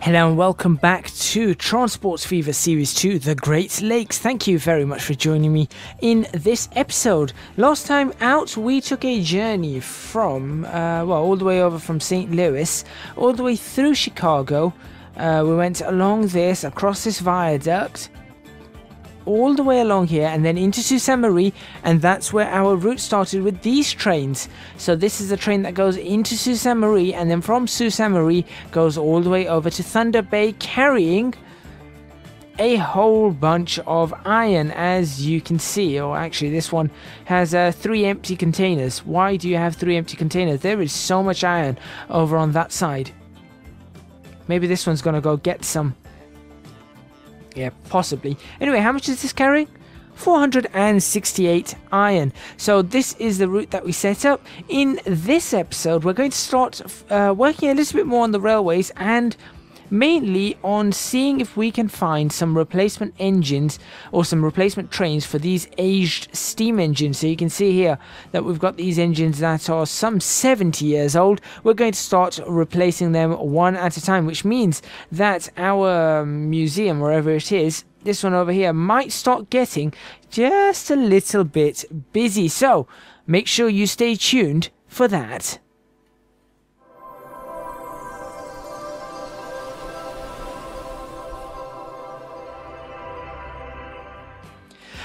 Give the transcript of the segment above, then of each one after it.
Hello and welcome back to Transports Fever Series 2, The Great Lakes. Thank you very much for joining me in this episode. Last time out, we took a journey from, all the way over from St. Louis, all the way through Chicago. We went along this, across this viaduct, all the way along here and then into Sault Ste. Marie, and that's where our route started with these trains. So this is a train that goes into Sault Ste. Marie, and then from Sault Ste. Marie goes all the way over to Thunder Bay, carrying a whole bunch of iron, as you can see. Or actually, this one has 3 empty containers. Why do you have 3 empty containers? There is so much iron over on that side. Maybe this one's gonna go get some. Yeah, possibly. Anyway, how much is this carrying? 468 iron. So this is the route that we set up. In this episode, we're going to start working a little bit more on the railways, and mainly on seeing if we can find some replacement engines or some replacement trains for these aged steam engines. So you can see here that we've got these engines that are some 70 years old. We're going to start replacing them one at a time, which means that our museum, wherever it is, this one over here, might start getting just a little bit busy. So make sure you stay tuned for that.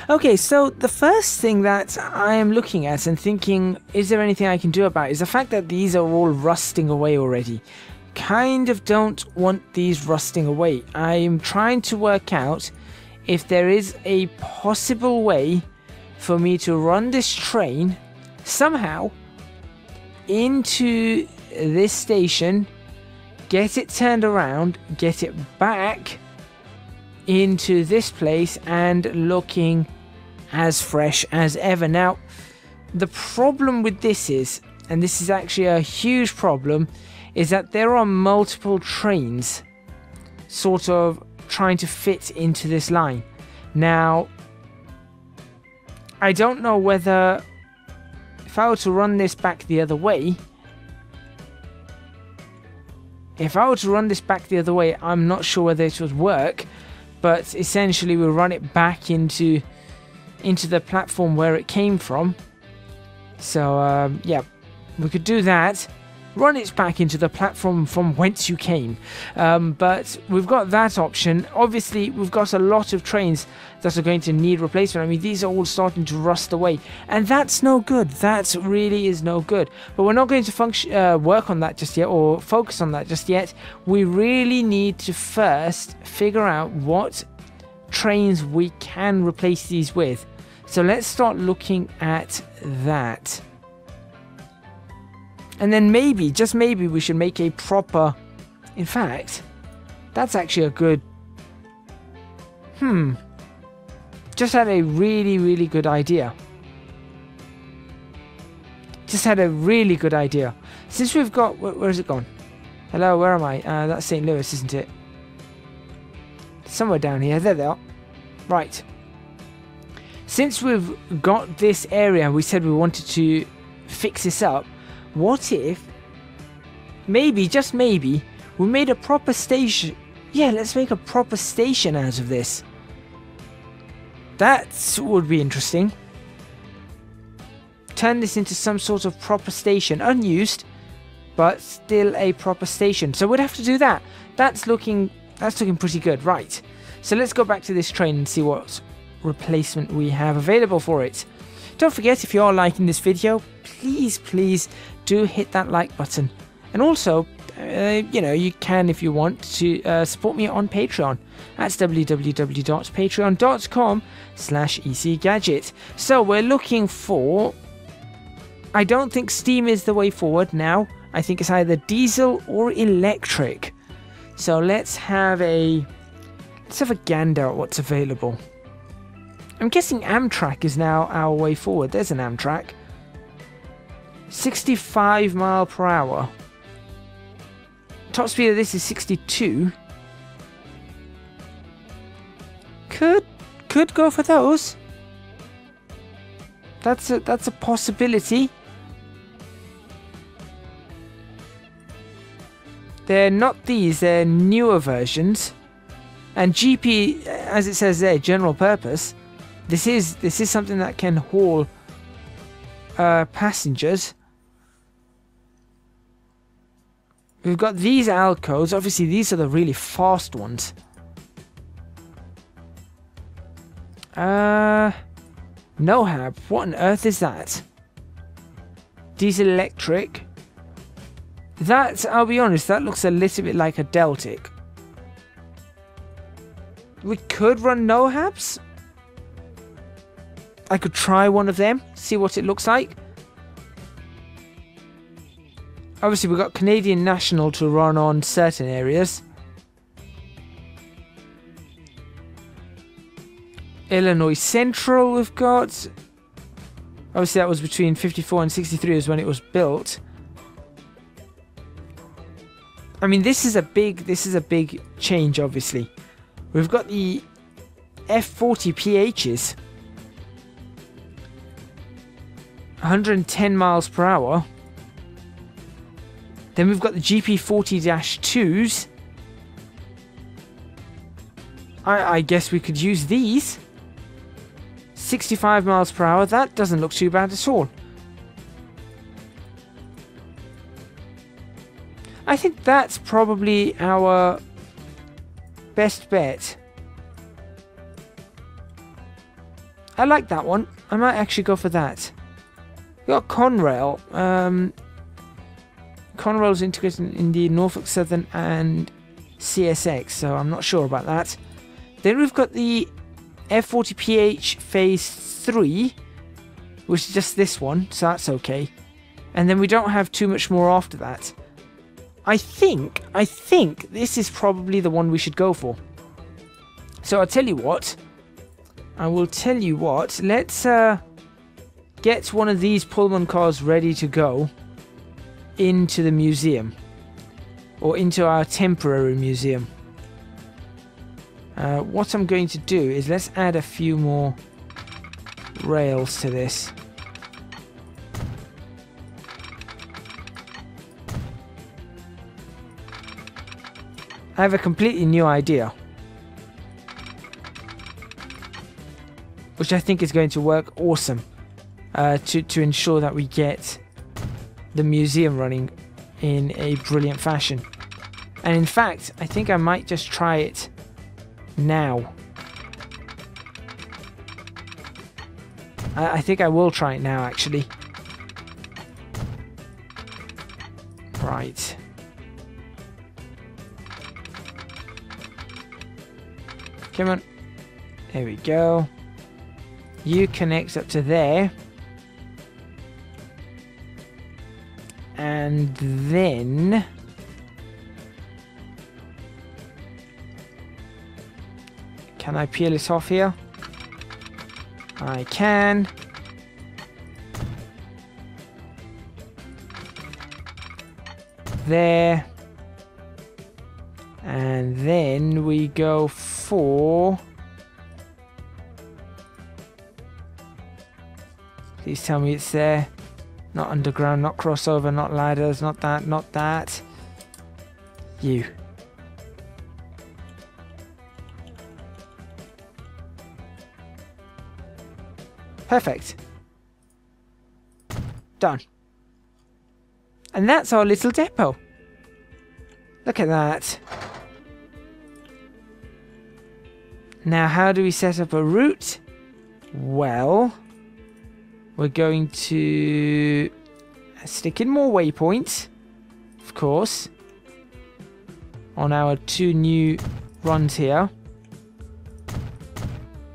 Okay, so the first thing that I am looking at and thinking, is there anything I can do about it, is the fact that these are all rusting away already. Kind of don't want these rusting away. I'm trying to work out if there is a possible way for me to run this train somehow into this station, get it turned around, get it back into this place and looking as fresh as ever. Now, the problem with this is, and this is actually a huge problem, is that there are multiple trains sort of trying to fit into this line. Now, I don't know whether, if I were to run this back the other way, I'm not sure whether it would work. But essentially we'll run it back into the platform where it came from. So yeah, we could do that. Run it back into the platform from whence you came. But we've got that option. Obviously, we've got a lot of trains that are going to need replacement. I mean, these are all starting to rust away, and that's no good. That really is no good. But we're not going to work on that just yet, or focus on that just yet. We really need to first figure out what trains we can replace these with. So let's start looking at that. And then maybe, just maybe, we should make a proper... In fact, that's actually a good... Just had a really, really good idea. Since we've got... Where has it gone? Hello, where am I? That's St. Louis, isn't it? Somewhere down here. There they are. Right. Since we've got this area, we said we wanted to fix this up. What if, maybe, just maybe, we made a proper station? Yeah, let's make a proper station out of this. That would be interesting. Turn this into some sort of proper station. Unused, but still a proper station. So we'd have to do that. That's looking pretty good. Right. So let's go back to this train and see what replacement we have available for it. Don't forget, if you are liking this video, please do hit that like button. And also, you can, if you want, to support me on Patreon. That's www.patreon.com/ECGadget. So we're looking for... I don't think steam is the way forward now. I think it's either diesel or electric. So let's have a gander at what's available. I'm guessing Amtrak is now our way forward. There's an Amtrak. 65 mile per hour. Top speed of this is 62. Could go for those. That's a possibility. They're not these, they're newer versions. And GP, as it says there, general purpose. This is something that can haul passengers. We've got these alcoves. Obviously, these are the really fast ones. NOHAB. What on earth is that? Diesel electric. That, I'll be honest, that looks a little bit like a Deltic. We could run NOHABs. I could try one of them, see what it looks like. Obviously, we've got Canadian National to run on certain areas. Illinois Central we've got. Obviously, that was between 54 and 63 is when it was built. I mean, this is a big change, obviously. We've got the F40 PHs. 110 miles per hour. Then we've got the GP40-2s. I guess we could use these. 65 miles per hour. That doesn't look too bad at all. I think that's probably our best bet. I like that one. I might actually go for that. We got Conrail. Conrail's integrated in the Norfolk Southern and CSX, so I'm not sure about that. Then we've got the F40PH Phase 3, which is just this one, so that's okay. And then we don't have too much more after that. I think this is probably the one we should go for. So I'll tell you what. I will tell you what. Let's get one of these Pullman cars ready to go into the museum. Or into our temporary museum. What I'm going to do is let's add a few more rails to this. I have a completely new idea, which I think is going to work awesome to ensure that we get the museum running in a brilliant fashion. And in fact, I think I might just try it now. I think I will try it now, actually. Right. Come on. There we go. You connect up to there. And then... Can I peel it off here? I can. There. And then we go for... Please tell me it's there. Not underground, not crossover, not ladders, not that, not that. You. Perfect. Done. And that's our little depot. Look at that. Now, how do we set up a route? Well, we're going to stick in more waypoints, of course, on our two new runs here.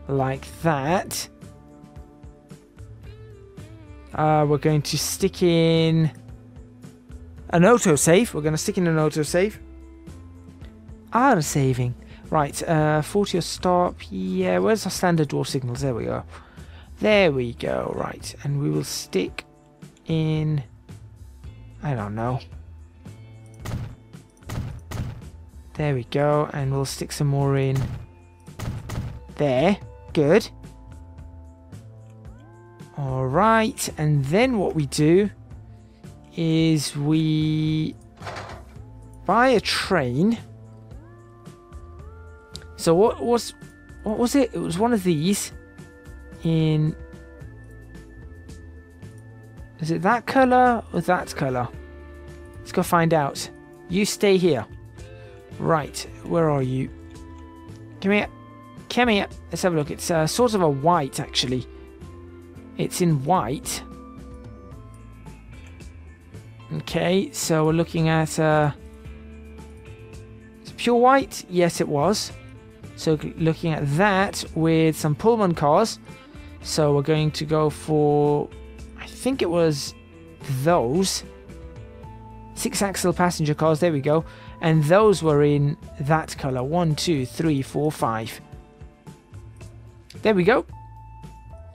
Like that. We're going to stick in an autosave. We're going to stick in an autosave. Auto saving. Right, 40 or stop. Yeah, where's our standard door signals? There we go. There we go. Right, and we will stick in... I don't know. There we go, and we'll stick some more in there. Good. Alright, and then what we do is we by a train. So what was it? It was one of these in... Is it that colour or that colour? Let's go find out. You stay here. Right, where are you? Come here. Come here. Let's have a look. It's sort of a white, actually. It's in white. Okay, so we're looking at... is it pure white? Yes, it was. So looking at that with some Pullman cars. So we're going to go for... I think it was those. 6-axle passenger cars. There we go. And those were in that colour. 1, 2, 3, 4, 5. There we go.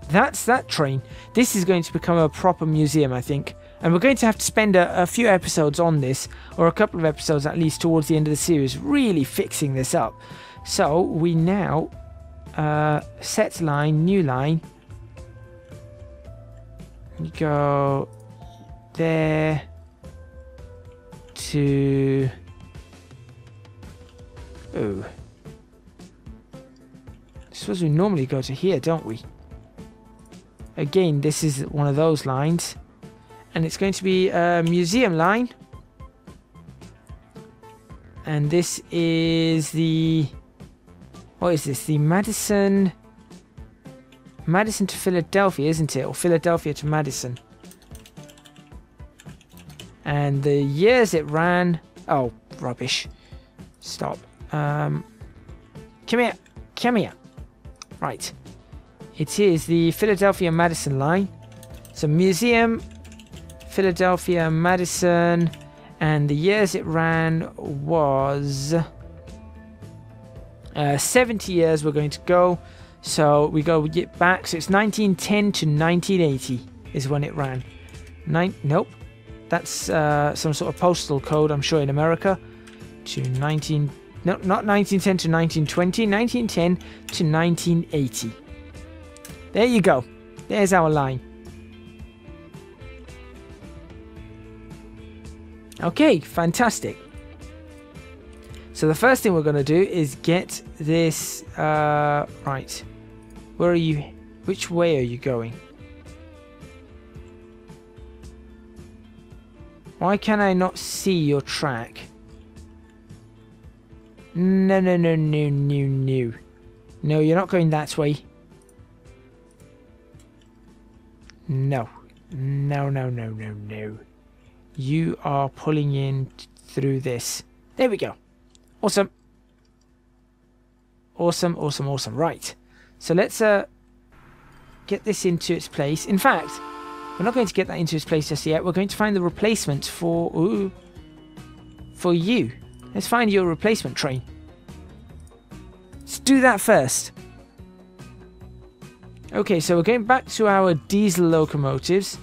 That's that train. This is going to become a proper museum, I think. And we're going to have to spend a few episodes on this, or a couple of episodes at least towards the end of the series, really fixing this up. So we now set line, new line. You go there to... Oh. I suppose we normally go to here, don't we? Again, this is one of those lines. And it's going to be a museum line. And this is the... What is this? The Madison to Philadelphia, isn't it? Or Philadelphia to Madison. And the years it ran... Oh, rubbish. Stop. Come here. Come here. Right. It is the Philadelphia Madison line. So museum, Philadelphia Madison, and the years it ran was 70 years we're going to go. So we go get back. So it's 1910 to 1980 is when it ran. Nope. That's some sort of postal code, I'm sure, in America. To 19... No, not 1910 to 1920. 1910 to 1980. There you go. There's our line. Okay, fantastic. So the first thing we're going to do is get this... right. Where are you? Which way are you going? Why can I not see your track? No. No, you're not going that way. No. No. You are pulling in through this. There we go. Awesome. Awesome. Right. So let's get this into its place. In fact, we're not going to get that into its place just yet. We're going to find the replacement for you. Let's find your replacement train. Let's do that first. Okay, so we're going back to our diesel locomotives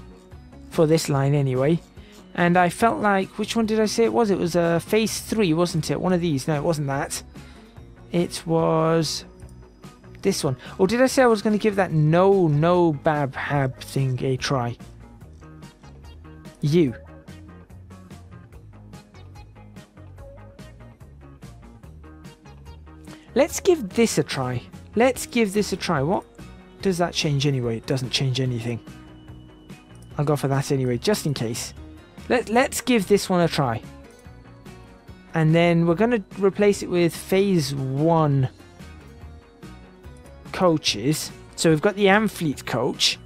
for this line anyway. And I felt like, which one did I say it was? It was phase 3, wasn't it? One of these. No, it wasn't that. It was this one. Or did I say I was going to give that no bab hab thing a try? You. Let's give this a try. What does that change anyway? It doesn't change anything. I'll go for that anyway, just in case. Let's give this one a try. And then we're going to replace it with phase 1 coaches. So we've got the Amfleet coach.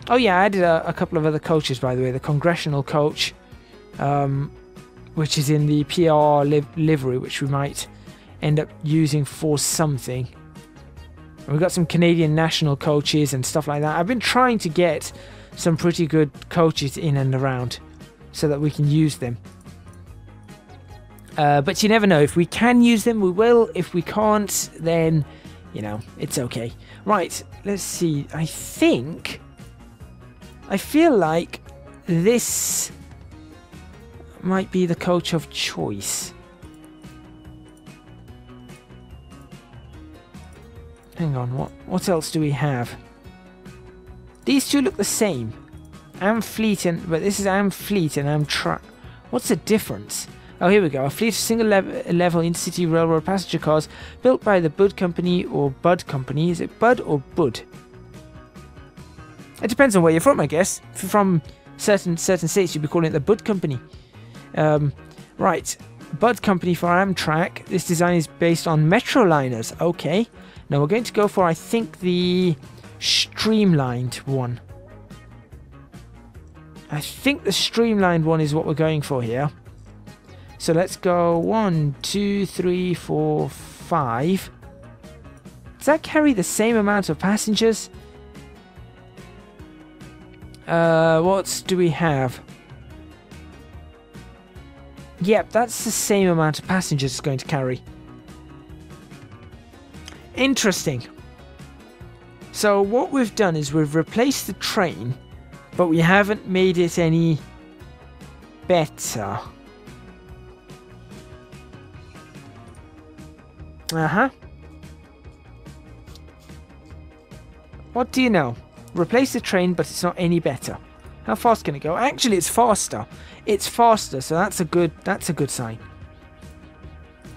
Oh yeah, I added a couple of other coaches, by the way. The Congressional coach, which is in the PR livery, which we might end up using for something. And we've got some Canadian National coaches and stuff like that. I've been trying to get some pretty good coaches in and around so that we can use them. But you never know. If we can use them, we will. If we can't, then, you know, it's okay. Right, let's see. I feel like this might be the coach of choice. Hang on, what else do we have? These two look the same. Amfleet but this is Amfleet and Amtrak. What's the difference? Oh, here we go. A fleet of single-level intercity railroad passenger cars built by the Bud Company or Bud Company. Is it Bud or Bud? It depends on where you're from, I guess. If you're from certain states, you'd be calling it the Bud Company. Right. Bud Company for Amtrak. This design is based on Metroliners. Okay. Now we're going to go for, I think, the streamlined one. I think the streamlined one is what we're going for here. So let's go 1, 2, 3, 4, 5. Does that carry the same amount of passengers? What do we have? Yep, that's the same amount of passengers it's going to carry. Interesting. So what we've done is we've replaced the train, but we haven't made it any better. What do you know? Replace the train, but it's not any better. How fast can it go? Actually, it's faster. It's faster, so that's a good sign.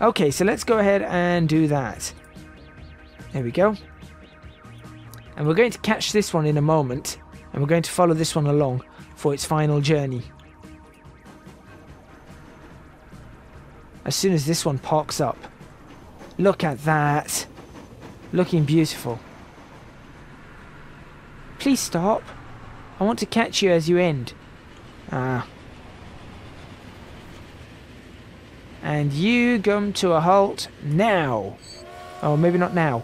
Okay, so let's go ahead and do that. There we go. And we're going to catch this one in a moment, and we're going to follow this one along for its final journey. As soon as this one parks up. Look at that. Looking beautiful. Please stop. I want to catch you as you end. Ah. And you come to a halt now. Oh, maybe not now.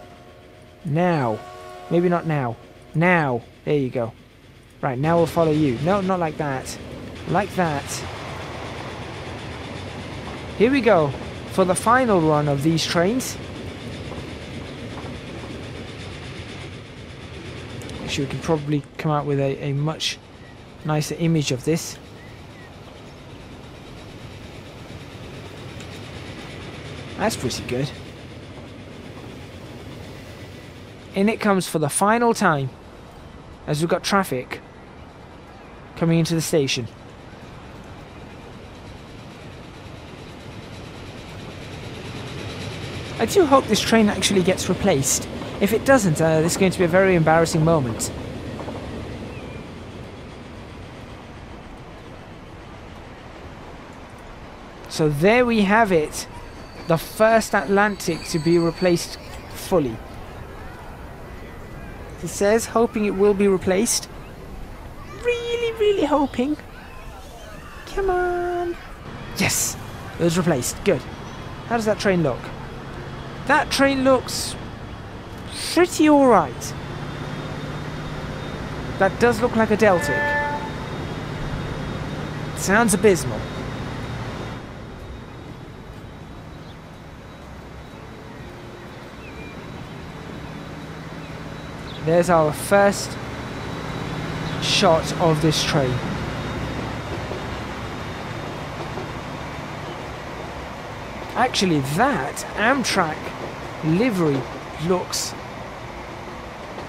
Now. Maybe not now. Now. There you go. Right, now we'll follow you. No, not like that. Like that. Here we go. For the final run of these trains. Actually, we can probably come out with a much nicer image of this. That's pretty good. In it comes for the final time, as we've got traffic coming into the station. I do hope this train actually gets replaced. If it doesn't, this is going to be a very embarrassing moment. So there we have it. The first Atlantic to be replaced fully. It says, hoping it will be replaced. Really, really hoping. Come on. Yes, it was replaced. Good. How does that train look? That train looks pretty alright. That does look like a Deltic. Sounds abysmal. There's our first shot of this train. Actually, that Amtrak livery looks...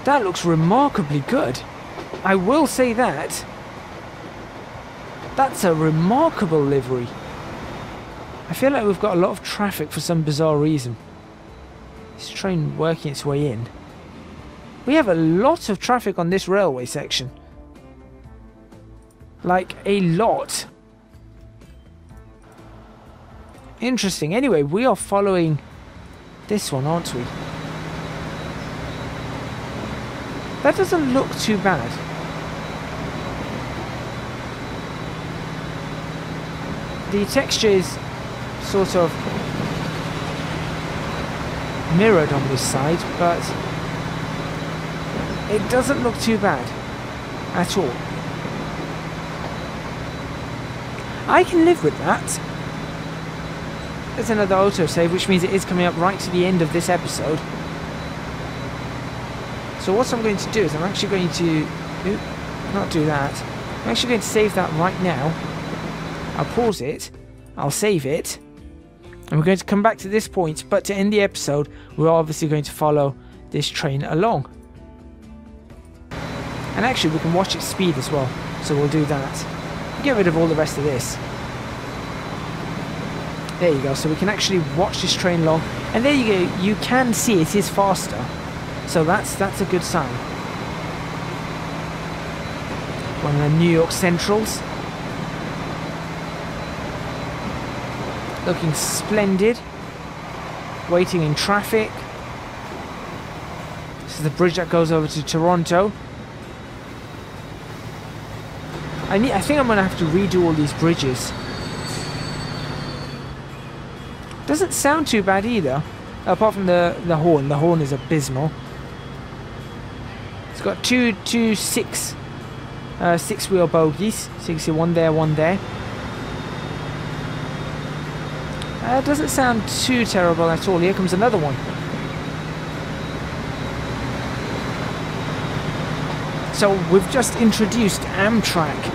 that looks remarkably good. I will say that. That's a remarkable livery. I feel like we've got a lot of traffic for some bizarre reason. This train working its way in. We have a lot of traffic on this railway section. Like, a lot. Interesting. Anyway, we are following this one, aren't we? That doesn't look too bad. The texture is sort of mirrored on this side, but it doesn't look too bad at all. I can live with that. There's another autosave, which means it is coming up right to the end of this episode. So what I'm going to do is I'm actually going to... not do that. I'm actually going to save that right now. I'll pause it. I'll save it. And we're going to come back to this point, but to end the episode, we're obviously going to follow this train along. And actually, we can watch its speed as well. So we'll do that. Get rid of all the rest of this. There you go. So we can actually watch this train along, and there you go. You can see it is faster, so that's a good sign. One of the New York Centrals, looking splendid. Waiting in traffic. This is the bridge that goes over to Toronto. I think I'm going to have to redo all these bridges. Doesn't sound too bad either, apart from the horn. The horn is abysmal. It's got two six-wheel bogies. So you can see one there, one there. Doesn't sound too terrible at all. Here comes another one. So we've just introduced Amtrak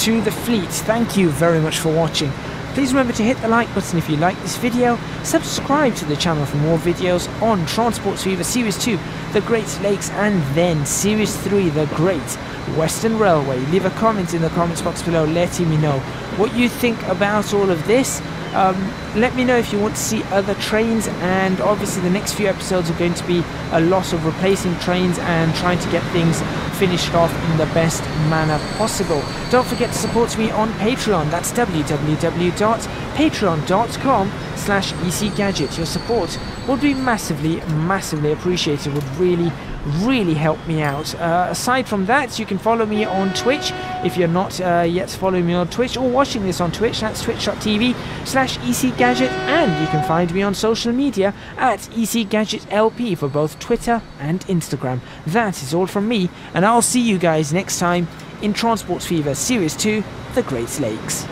to the fleet. Thank you very much for watching. Please remember to hit the like button if you like this video, subscribe to the channel for more videos on Transports Fever Series 2, The Great Lakes, and then Series 3, The Great Western Railway. Leave a comment in the comments box below letting me know what you think about all of this. Let me know if you want to see other trains, and obviously the next few episodes are going to be a lot of replacing trains and trying to get things finished off in the best manner possible. Don't forget to support me on Patreon. That's www.patreon.com/ECGadget. Your support would be massively appreciated. Would really help me out. Aside from that, you can follow me on Twitch if you're not yet following me on Twitch or watching this on Twitch. That's twitch.tv/ECGadget, and you can find me on social media at ECGadgetLP for both Twitter and Instagram. That is all from me, and I'll see you guys next time in Transports Fever Series 2, The Great Lakes.